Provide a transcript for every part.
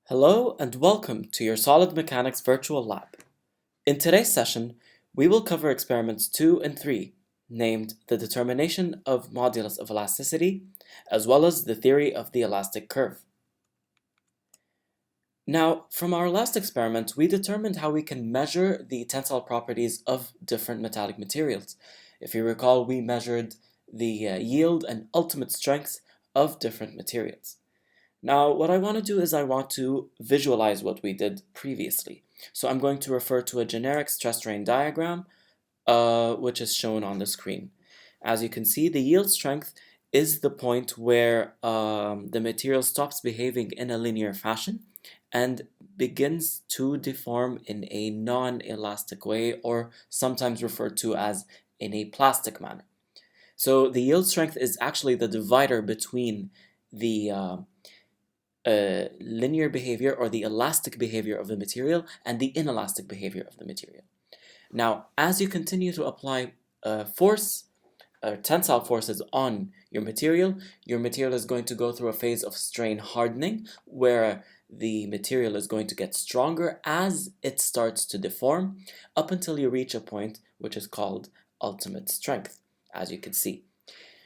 Hello and welcome to your Solid Mechanics Virtual Lab. In today's session, we will cover experiments 2 and 3, named the determination of modulus of elasticity, as well as the theory of the elastic curve. Now, from our last experiment, we determined how we can measure the tensile properties of different metallic materials. If you recall, we measured the yield and ultimate strength of different materials. Now, what I want to do is I want to visualize what we did previously. So I'm going to refer to a generic stress strain diagram, which is shown on the screen. As you can see, the yield strength is the point where the material stops behaving in a linear fashion and begins to deform in a non-elastic way, or sometimes referred to as in a plastic manner. So the yield strength is actually the divider between the linear behavior or the elastic behavior of the material and the inelastic behavior of the material. Now, as you continue to apply tensile forces on your material is going to go through a phase of strain hardening where the material is going to get stronger as it starts to deform up until you reach a point which is called ultimate strength, as you can see.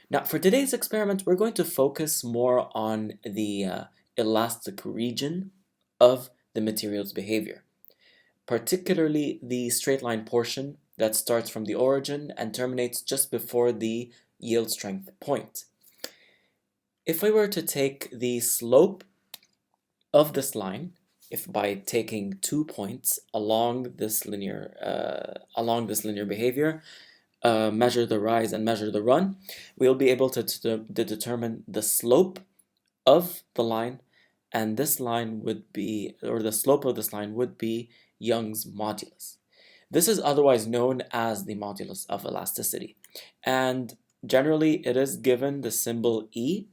Now, for today's experiment, we're going to focus more on the elastic region of the material's behavior, particularly the straight line portion that starts from the origin and terminates just before the yield strength point. If we were to take the slope of this line, if by taking 2 points along this linear behavior, measure the rise and measure the run, we'll be able to determine the slope of the line, and this line would be, or the slope of this line would be Young's modulus. This is otherwise known as the modulus of elasticity, and generally it is given the symbol E,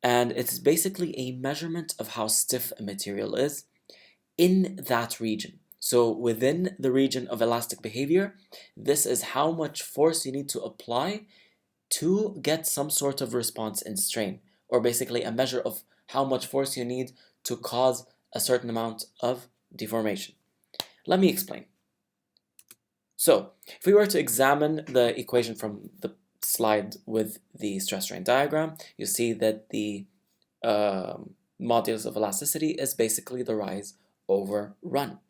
and it's basically a measurement of how stiff a material is in that region. So within the region of elastic behavior, this is how much force you need to apply to get some sort of response in strain, or basically a measure of how much force you need to cause a certain amount of deformation. Let me explain. So, if we were to examine the equation from the slide with the stress strain diagram, you see that the modulus of elasticity is basically the rise over run.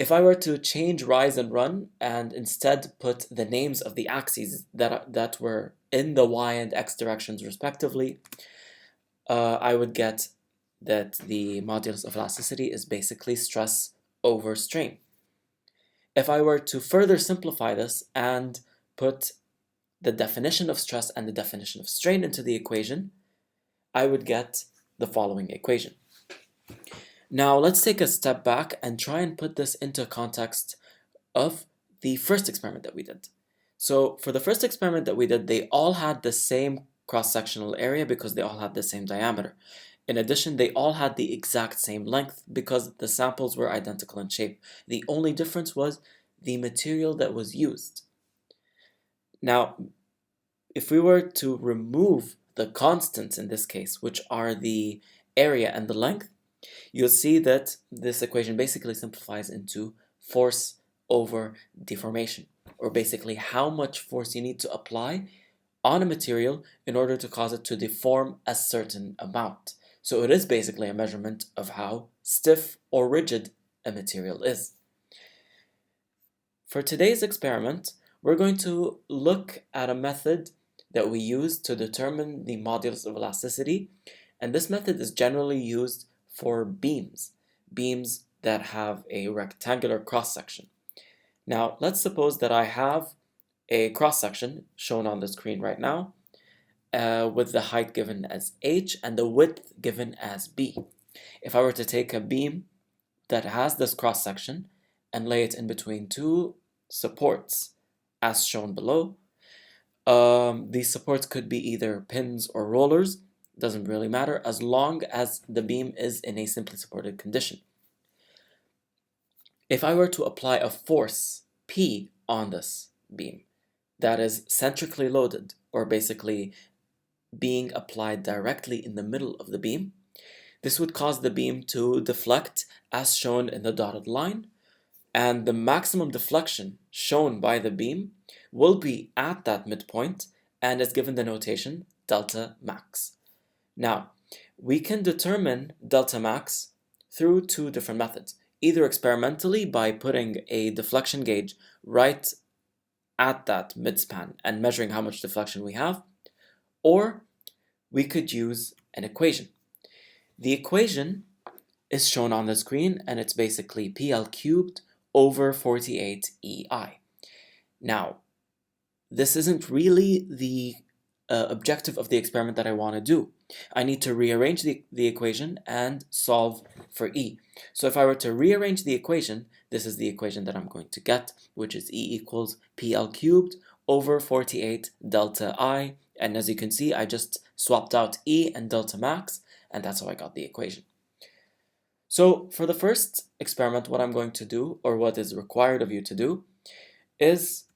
If I were to change rise and run and instead put the names of the axes that were in the y and x directions respectively, I would get that the modulus of elasticity is basically stress over strain. If I were to further simplify this and put the definition of stress and the definition of strain into the equation, I would get the following equation. Now let's take a step back and try and put this into context of the first experiment that we did. So for the first experiment that we did, they all had the same cross-sectional area because they all had the same diameter. In addition, they all had the exact same length because the samples were identical in shape. The only difference was the material that was used. Now, if we were to remove the constants in this case, which are the area and the length, you'll see that this equation basically simplifies into force over deformation, or basically how much force you need to apply on a material in order to cause it to deform a certain amount. So it is basically a measurement of how stiff or rigid a material is. For today's experiment, we're going to look at a method that we use to determine the modulus of elasticity, and this method is generally used for beams that have a rectangular cross-section. Now, let's suppose that I have a cross-section shown on the screen right now with the height given as h and the width given as b. If I were to take a beam that has this cross-section and lay it in between two supports as shown below, these supports could be either pins or rollers, doesn't really matter as long as the beam is in a simply supported condition. If I were to apply a force P on this beam that is centrically loaded, or basically being applied directly in the middle of the beam, This would cause the beam to deflect as shown in the dotted line, and the maximum deflection shown by the beam will be at that midpoint and is given the notation delta max. Now, we can determine delta max through two different methods, either experimentally by putting a deflection gauge right at that midspan and measuring how much deflection we have, or we could use an equation. The equation is shown on the screen, and it's basically PL cubed over 48EI. Now, this isn't really the objective of the experiment that I want to do. I need to rearrange the equation and solve for E. So if I were to rearrange the equation, this is the equation that I'm going to get, which is E equals PL cubed over 48 delta I. And as you can see, I just swapped out E and delta max, and that's how I got the equation. So for the first experiment, what I'm going to do, or what is required of you to do, is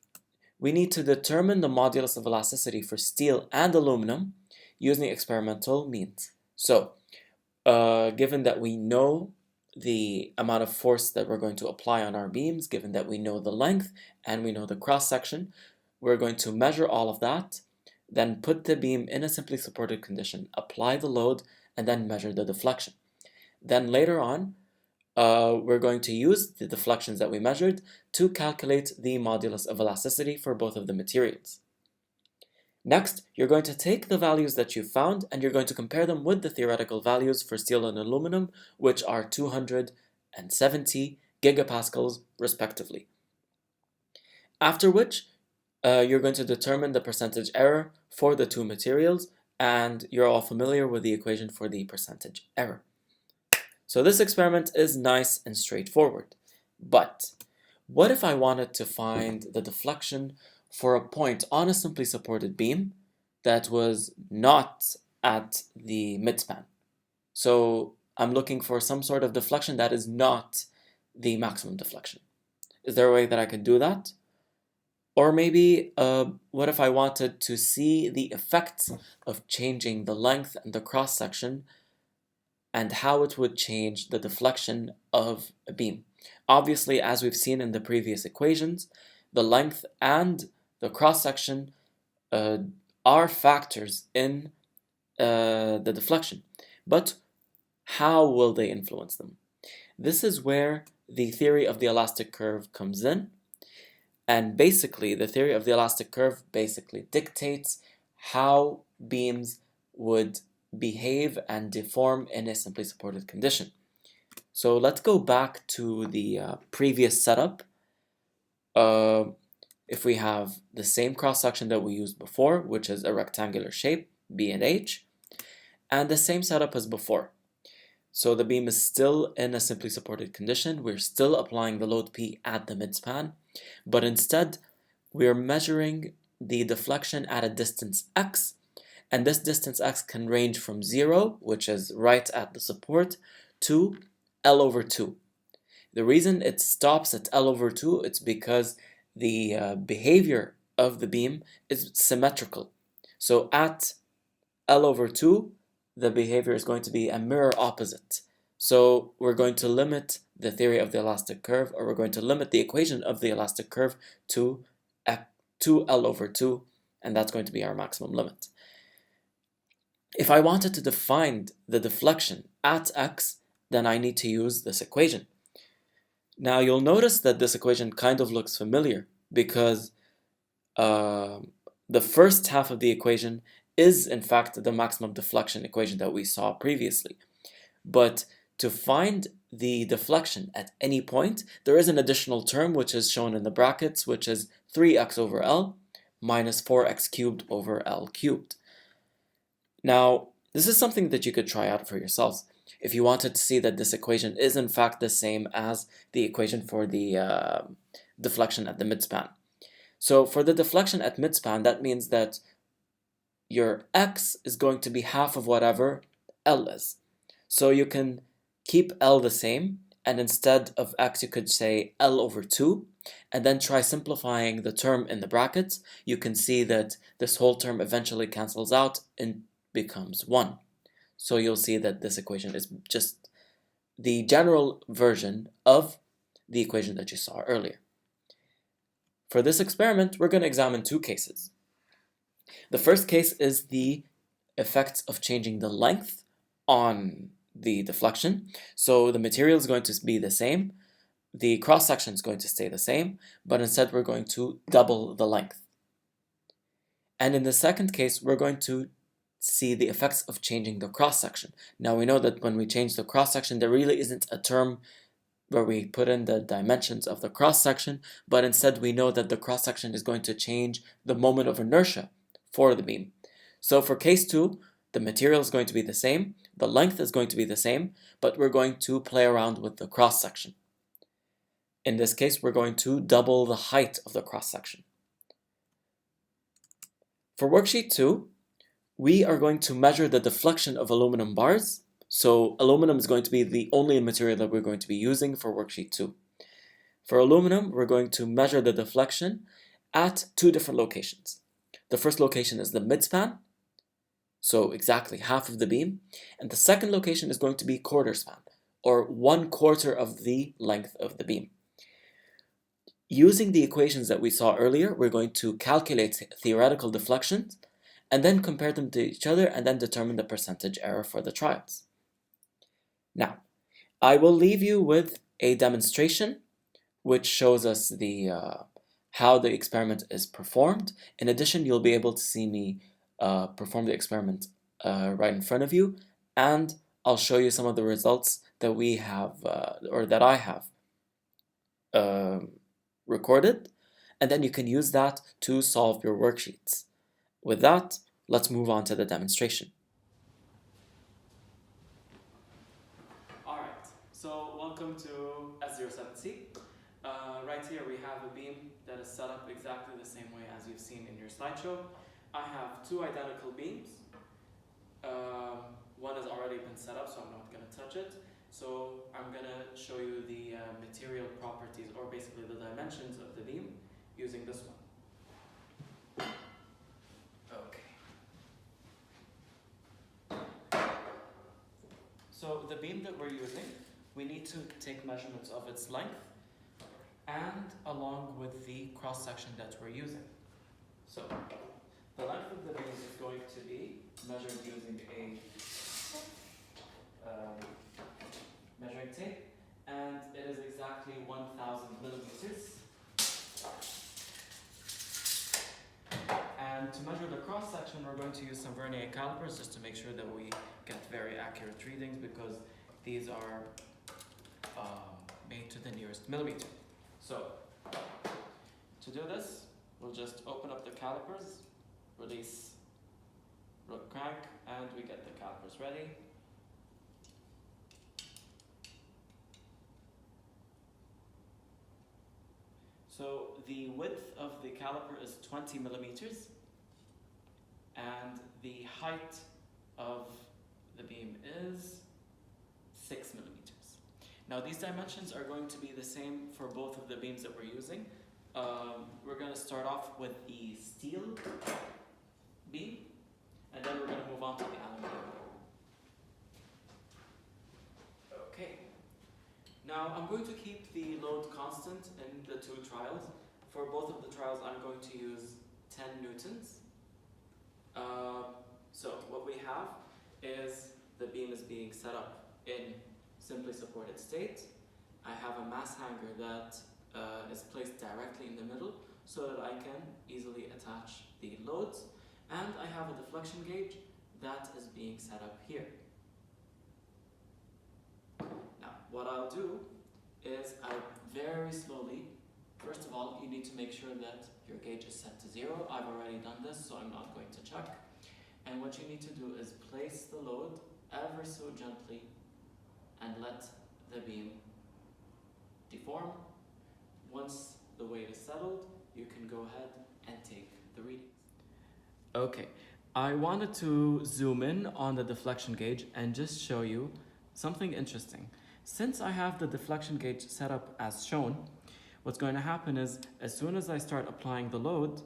we need to determine the modulus of elasticity for steel and aluminum using experimental means. So, given that we know the amount of force that we're going to apply on our beams, given that we know the length and we know the cross-section, we're going to measure all of that, then put the beam in a simply supported condition, apply the load, and then measure the deflection. Then later on, we're going to use the deflections that we measured to calculate the modulus of elasticity for both of the materials. Next, you're going to take the values that you found and you're going to compare them with the theoretical values for steel and aluminum, which are 270 gigapascals respectively. After which, you're going to determine the percentage error for the two materials, and you're all familiar with the equation for the percentage error. So this experiment is nice and straightforward, but what if I wanted to find the deflection for a point on a simply supported beam that was not at the midspan? So I'm looking for some sort of deflection that is not the maximum deflection. Is there a way that I could do that? Or maybe, what if I wanted to see the effects of changing the length and the cross-section and how it would change the deflection of a beam? Obviously, as we've seen in the previous equations, the length and the cross-section are factors in the deflection. But how will they influence them? This is where the theory of the elastic curve comes in. And basically, the theory of the elastic curve basically dictates how beams would behave and deform in a simply supported condition. So let's go back to the previous setup. If we have the same cross-section that we used before, which is a rectangular shape, B and H, and the same setup as before. So the beam is still in a simply supported condition. We're still applying the load P at the midspan, but instead we're measuring the deflection at a distance x, and this distance x can range from 0, which is right at the support, to L over 2. The reason it stops at L over 2 is because the behavior of the beam is symmetrical. So at L over 2, the behavior is going to be a mirror opposite. So we're going to limit the theory of the elastic curve, or we're going to limit the equation of the elastic curve to L over 2, and that's going to be our maximum limit. If I wanted to define the deflection at x, then I need to use this equation. Now you'll notice that this equation kind of looks familiar because the first half of the equation is in fact the maximum deflection equation that we saw previously. But to find the deflection at any point, there is an additional term which is shown in the brackets, which is 3x over L minus 4x cubed over L cubed. Now, this is something that you could try out for yourselves if you wanted to see that this equation is in fact the same as the equation for the deflection at the midspan. So for the deflection at midspan, that means that your x is going to be half of whatever L is. So you can keep L the same, and instead of x you could say L over 2, and then try simplifying the term in the brackets. You can see that this whole term eventually cancels out and becomes 1. So you'll see that this equation is just the general version of the equation that you saw earlier. For this experiment, we're going to examine two cases. The first case is the effects of changing the length on the deflection. So the material is going to be the same, the cross-section is going to stay the same, but instead we're going to double the length. And in the second case, we're going to see the effects of changing the cross-section. Now we know that when we change the cross-section, there really isn't a term where we put in the dimensions of the cross-section, but instead we know that the cross-section is going to change the moment of inertia for the beam. So for case 2, the material is going to be the same, the length is going to be the same, but we're going to play around with the cross-section. In this case, we're going to double the height of the cross-section. For worksheet 2, we are going to measure the deflection of aluminum bars. So aluminum is going to be the only material that we're going to be using for worksheet 2. For aluminum, we're going to measure the deflection at two different locations. The first location is the midspan, so exactly half of the beam, and the second location is going to be quarter span, or 1/4 of the length of the beam. Using the equations that we saw earlier, we're going to calculate theoretical deflections and then compare them to each other and then determine the percentage error for the trials. Now, I will leave you with a demonstration which shows us how the experiment is performed. In addition, you'll be able to see me perform the experiment right in front of you, and I'll show you some of the results that we have, or that I have recorded, and then you can use that to solve your worksheets. With that, let's move on to the demonstration. Alright, so welcome to S07C. Right here we have a beam that is set up exactly the same way as you've seen in your slideshow. I have two identical beams. One has already been set up, so I'm not going to touch it. So I'm going to show you the material properties, or basically the dimensions of the beam, using this one. Okay. So the beam that we're using, we need to take measurements of its length and along with the cross-section that we're using. So the length of the beam is going to be measured using a measuring tape, and it is exactly 1000 millimeters. And to measure the cross-section, we're going to use some vernier calipers just to make sure that we get very accurate readings, because these are made to the nearest millimeter. So to do this, we'll just open up the calipers, release the crank, and we get the calipers ready. So the width of the caliper is 20 millimeters, and the height of the beam is 6 millimeters. Now these dimensions are going to be the same for both of the beams that we're using. We're going to start off with the steel beam, and then we're going to move on to the aluminum. Okay. Now I'm going to keep the load constant in the two trials. For both of the trials, I'm going to use 10 newtons. So what we have is the beam is being set up in simply supported state. I have a mass hanger that is placed directly in the middle so that I can easily attach the loads, and I have a deflection gauge that is being set up here. Now what I'll do is I very slowly, first of all, you need to make sure that your gauge is set to 0. I've already done this, so I'm not going to check. And what you need to do is place the load ever so gently and let the beam deform. Once the weight is settled, you can go ahead and take the readings. Okay, I wanted to zoom in on the deflection gauge and just show you something interesting. Since I have the deflection gauge set up as shown, what's going to happen is, as soon as I start applying the load,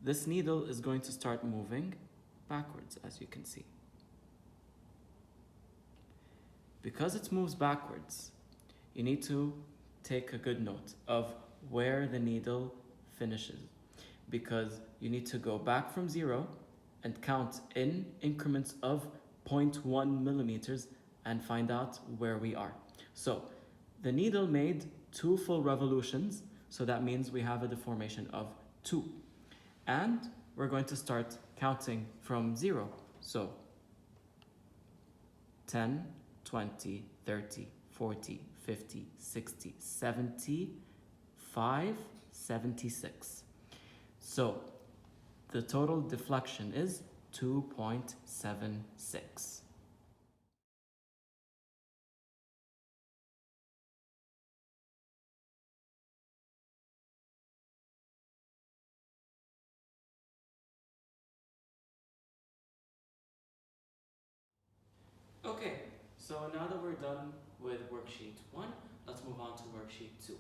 this needle is going to start moving backwards, as you can see. Because it moves backwards, you need to take a good note of where the needle finishes, because you need to go back from 0 and count in increments of 0.1 millimeters and find out where we are. So the needle made 2 full revolutions, so that means we have a deformation of 2. And we're going to start counting from 0. So 10, 20, 30, 40, 50, 60, 70, 5, 76. So the total deflection is 2.76. Okay, so now that we're done with worksheet 1, let's move on to worksheet 2.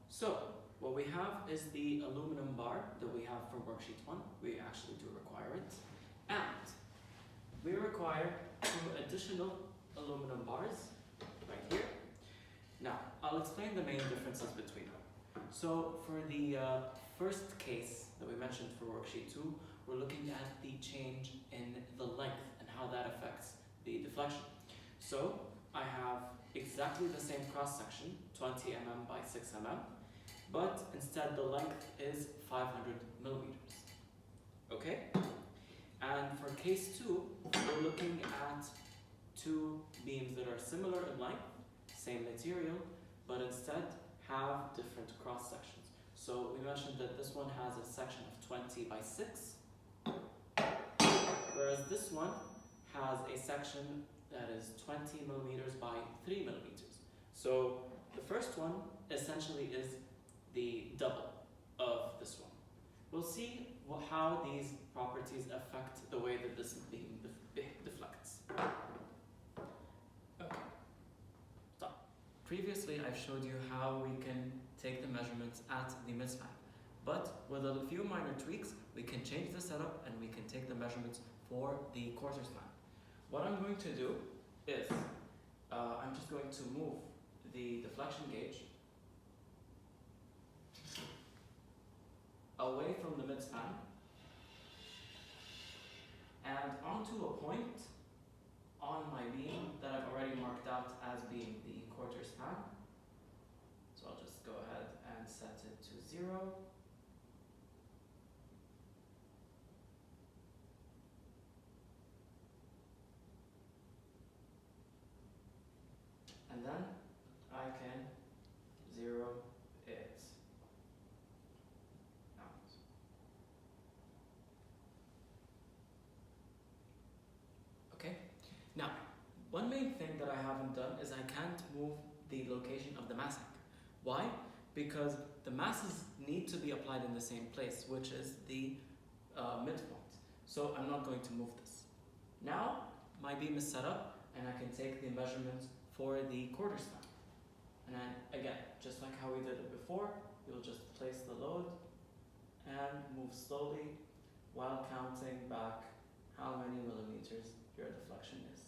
So what we have is the aluminum bar that we have for worksheet 1. We actually do require it. And we require 2 additional aluminum bars right here. Now, I'll explain the main differences between them. So for the first case that we mentioned for worksheet 2, we're looking at the change in the length and how that affects the deflection. So I have exactly the same cross section, 20 mm by 6 mm, but instead the length is 500 millimeters. Okay? And for case 2, we're looking at 2 beams that are similar in length, same material, but instead have different cross sections. So we mentioned that this one has a section of 20 by 6, whereas this one has a section that is 20 millimeters by 3 millimeters. So the first one essentially is the double of this one. We'll see how these properties affect the way that this beam deflects. Okay. So, previously I've showed you how we can take the measurements at the midspan. But with a few minor tweaks, we can change the setup and we can take the measurements for the quarter span. What I'm going to do is, I'm just going to move the deflection gauge away from the midspan and onto a point on my beam that I've already marked out as being the quarter span. So I'll just go ahead and set it to 0. And then I can 0 it out. Okay? Now, one main thing that I haven't done is I can't move the location of the massac. Why? Because the masses need to be applied in the same place, which is the midpoint. So I'm not going to move this. Now, my beam is set up and I can take the measurements for the quarter span. And then, again, just like how we did it before, you'll just place the load and move slowly while counting back how many millimeters your deflection is.